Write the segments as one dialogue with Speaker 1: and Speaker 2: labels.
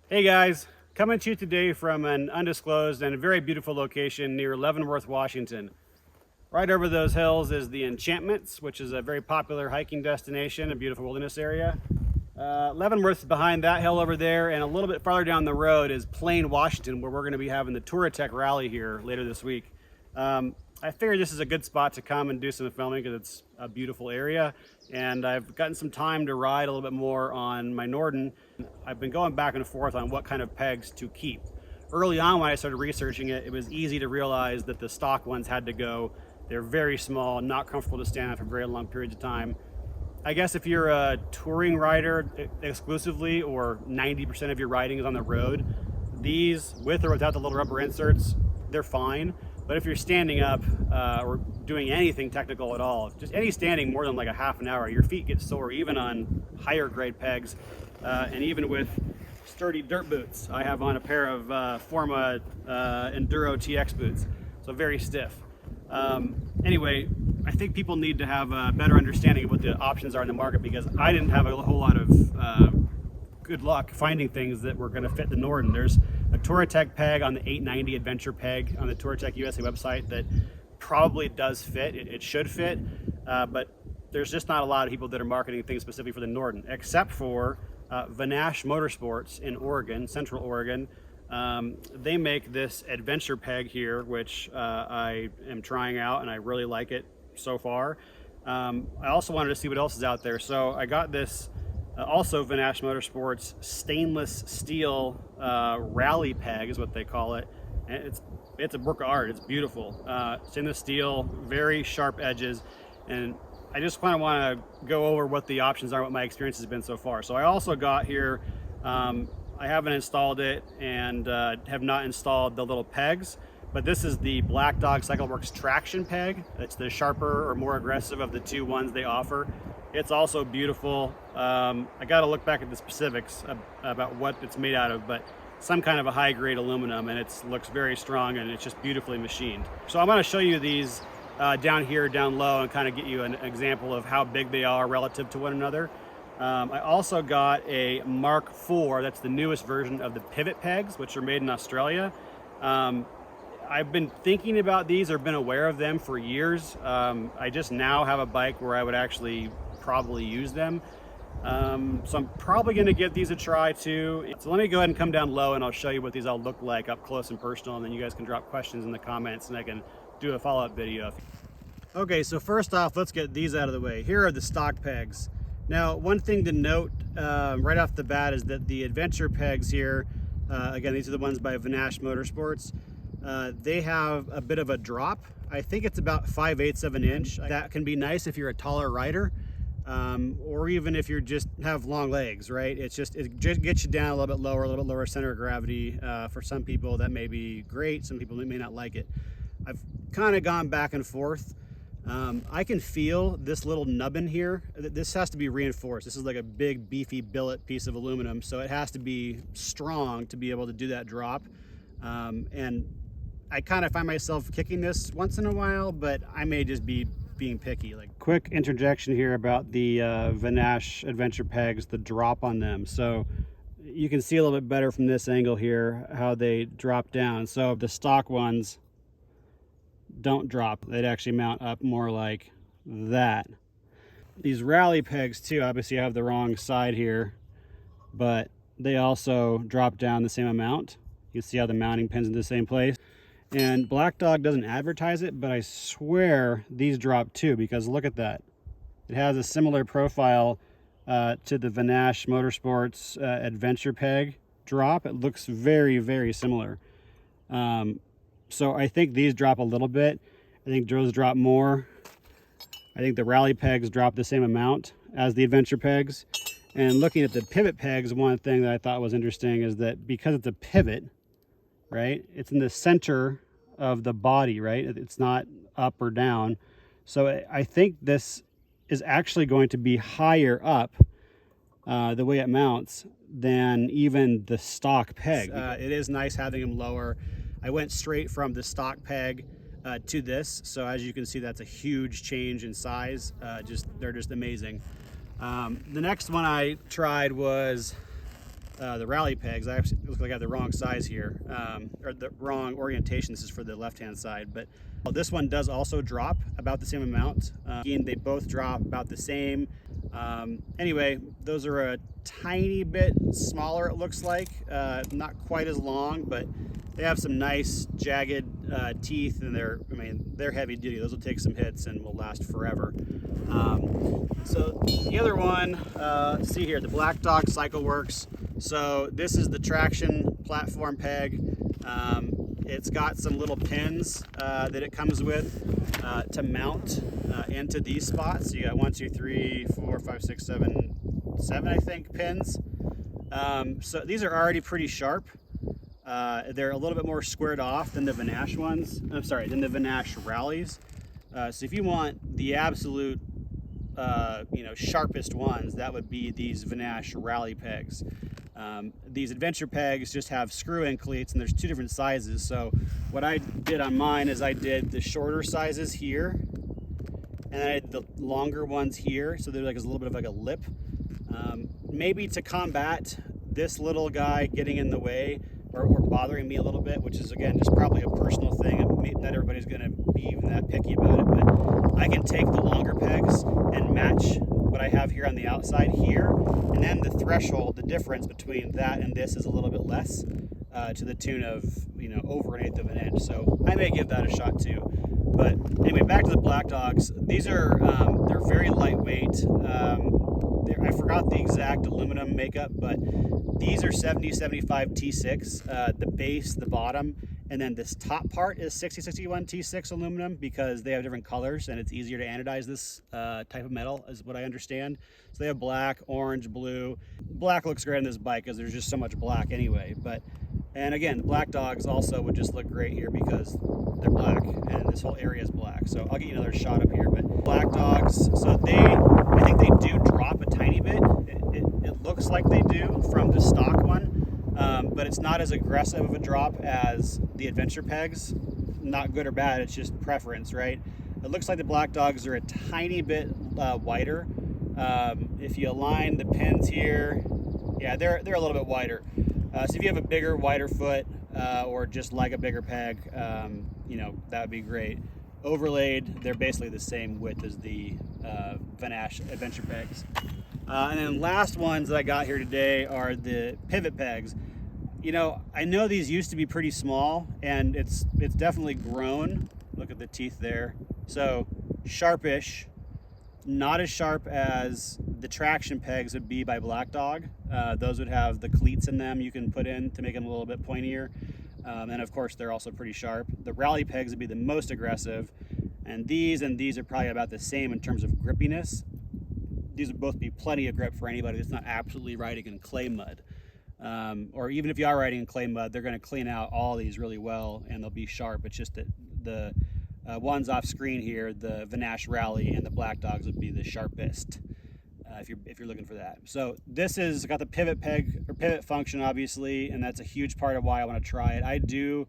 Speaker 1: Hey guys, coming to you today from an undisclosed and a very beautiful location near Leavenworth, Washington. Right over those hills is the Enchantments, which is a very popular hiking destination, a beautiful wilderness area. Leavenworth's behind that hill over there, and a little bit farther down the road is Plain, Washington, where we're going to be having the Touratech rally here later this week. I figured this is a good spot to come and do some filming because it's a beautiful area, and I've gotten some time to ride a little bit more on my Norden. I've been going back and forth on what kind of pegs to keep. Early on when I started researching it, it was easy to realize that the stock ones had to go. They're very small, not comfortable to stand on for very long periods of time. I guess if you're a touring rider exclusively, or 90% of your riding is on the road, these, with or without the little rubber inserts, they're fine. But if you're standing up or doing anything technical at all, just any standing more than like a half an hour, your feet get sore, even on higher grade pegs, and even with sturdy dirt boots. I have on a pair of Forma Enduro TX boots, so very stiff. Anyway, I think people need to have a better understanding of what the options are in the market, because I didn't have a whole lot of good luck finding things that were going to fit the Norden. There's a Touratech peg on the 890 Adventure peg on the Touratech USA website that probably does fit. It should fit, but there's just not a lot of people that are marketing things specifically for the Norden, except for Vanash Motorsports in Oregon, Central Oregon. They make this adventure peg here, which I am trying out, and I really like it so far. I also wanted to see what else is out there, so I got this also Vanash Motorsports stainless steel rally peg is what they call it, and it's a work of art. It's beautiful. Stainless steel, very sharp edges, and I just kind of want to go over what the options are, what my experience has been so far. So I also got here, I haven't installed it and have not installed the little pegs, but this is the Black Dog CycleWorks traction peg. It's the sharper or more aggressive of the two ones they offer. It's also beautiful. I got to look back at the specifics about what it's made out of, but some kind of a high grade aluminum, and it looks very strong, and it's just beautifully machined. So I'm going to show you these down here, down low, and kind of get you an example of how big they are relative to one another. I also got a Mark IV, that's the newest version of the pivot pegs, which are made in Australia. I've been thinking about these, or been aware of them for years. I just now have a bike where I would actually probably use them. So I'm probably going to give these a try too. So let me go ahead and come down low, and I'll show you what these all look like up close and personal, and then you guys can drop questions in the comments and I can do a follow-up video. Okay, so first off, let's get these out of the way. Here are the stock pegs. Now, one thing to note right off the bat is that the adventure pegs here, again, these are the ones by Vanash Motorsports, they have a bit of a drop. I think it's about 5/8 of an inch. That can be nice if you're a taller rider, or even if you just have long legs, right? It just gets you down a little bit lower center of gravity. For some people that may be great, some people may not like it. I've kind of gone back and forth. I can feel this little nubbin here. This has to be reinforced. This is like a big beefy billet piece of aluminum, so it has to be strong to be able to do that drop. And I kind of find myself kicking this once in a while, but I may just be being picky. Like, quick interjection here about the Vanash adventure pegs, the drop on them. So you can see a little bit better from this angle here how they drop down. So the stock ones don't drop. They'd actually mount up more like that. These rally pegs too, obviously I have the wrong side here, but they also drop down the same amount. You see how the mounting pin's in the same place. And Black Dog doesn't advertise it, but I swear these drop too, because look at that. It has a similar profile to the Vanash Motorsports adventure peg drop. It looks very, very similar. So I think these drop a little bit. I think those drop more. I think the rally pegs drop the same amount as the adventure pegs. And looking at the pivot pegs, one thing that I thought was interesting is that because it's a pivot, right, it's in the center of the body, right? It's not up or down. So I think this is actually going to be higher up the way it mounts than even the stock peg. It is nice having them lower. I went straight from the stock peg to this, so as you can see, that's a huge change in size. They're just amazing. The next one I tried was the rally pegs. I actually look like I have the wrong size here, or the wrong orientation. This is for the left-hand side, but this one does also drop about the same amount. Again, they both drop about the same. Anyway, those are a tiny bit smaller, it looks like. Not quite as long, but they have some nice jagged teeth, and they're heavy duty. Those will take some hits and will last forever. So the other one, see here, the Black Dog Cycle Works. So this is the traction platform peg. It's got some little pins that it comes with to mount into these spots. So you got 1, 2, 3, 4, 5, 6, 7, I think, pins. So these are already pretty sharp. They're a little bit more squared off than the Vanash ones. I'm sorry, than the Vanash rallies. So if you want the absolute sharpest ones, that would be these Vanash rally pegs. These adventure pegs just have screw-in cleats, and there's 2 different sizes. So what I did on mine is I did the shorter sizes here, and I did the longer ones here. So there's like a little bit of like a lip. Maybe to combat this little guy getting in the way or bothering me a little bit, which is again just probably a personal thing. Not everybody's going to be even that picky about it, but I can take the longer pegs and match what I have here on the outside here, and then the threshold, the difference between that and this is a little bit less, to the tune of over 1/8 of an inch. So I may give that a shot too. But anyway, back to the Black Dogs. These are they're very lightweight. I forgot the exact aluminum makeup, but these are 70-75 T6, the base, the bottom, and then this top part is 60-61 T6 aluminum, because they have different colors and it's easier to anodize this type of metal, is what I understand. So they have black, orange, blue. Black looks great on this bike because there's just so much black anyway. And again, the Black Dogs also would just look great here because they're black and this whole area is black. So I'll get you another shot up here. But Black Dogs, so I think they do drop a tiny bit. It looks like they do from the stock one, but it's not as aggressive of a drop as the adventure pegs. Not good or bad, it's just preference, right? It looks like the Black Dogs are a tiny bit wider. If you align the pins here, yeah, they're a little bit wider. So if you have a bigger, wider foot, or just like a bigger peg, that would be great. Overlaid, they're basically the same width as the Vanash adventure pegs. And then last ones that I got here today are the pivot pegs. I know these used to be pretty small, and it's definitely grown. Look at the teeth there. So sharpish, not as sharp as the traction pegs would be by Black Dog. Those would have the cleats in them you can put in to make them a little bit pointier. And of course, they're also pretty sharp. The rally pegs would be the most aggressive, and these are probably about the same in terms of grippiness. These would both be plenty of grip for anybody that's not absolutely riding in clay mud. Or even if you are riding in clay mud, they're going to clean out all these really well and they'll be sharp. It's just that the ones off screen here, the Vanash Rally and the Black Dogs, would be the sharpest if you're looking for that. So this has got the pivot peg or pivot function, obviously, and that's a huge part of why I want to try it. I do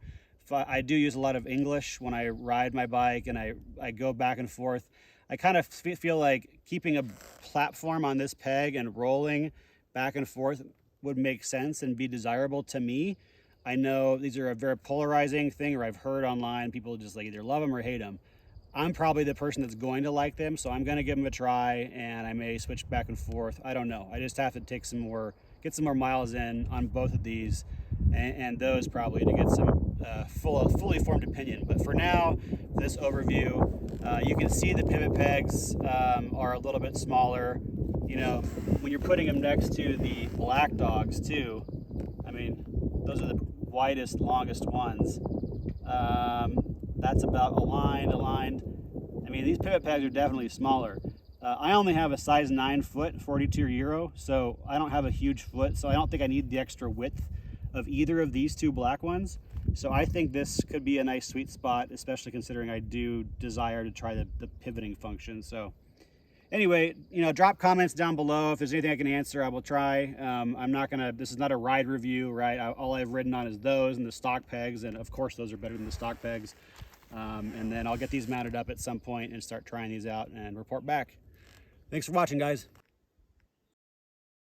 Speaker 1: use a lot of English when I ride my bike, and I go back and forth. I kind of feel like keeping a platform on this peg and rolling back and forth would make sense and be desirable to me. I know these are a very polarizing thing, or I've heard online people just like either love them or hate them. I'm probably the person that's going to like them, so I'm going to give them a try, and I may switch back and forth. I don't know. I just have to get some more miles in on both of these, and those probably to get some fully formed opinion. But for now, this overview, you can see the pivot pegs are a little bit smaller. When you're putting them next to the Black Dogs too, those are the widest, longest ones. That's about aligned. These pivot pegs are definitely smaller. I only have a size 9 foot 42 Euro, so I don't have a huge foot, so I don't think I need the extra width of either of these 2 black ones. So I think this could be a nice sweet spot, especially considering I do desire to try the pivoting function. So anyway, drop comments down below. If there's anything I can answer, I will try. This is not a ride review, right? All I've ridden on is those and the stock pegs, and of course those are better than the stock pegs. And then I'll get these mounted up at some point and start trying these out and report back. Thanks for watching, guys.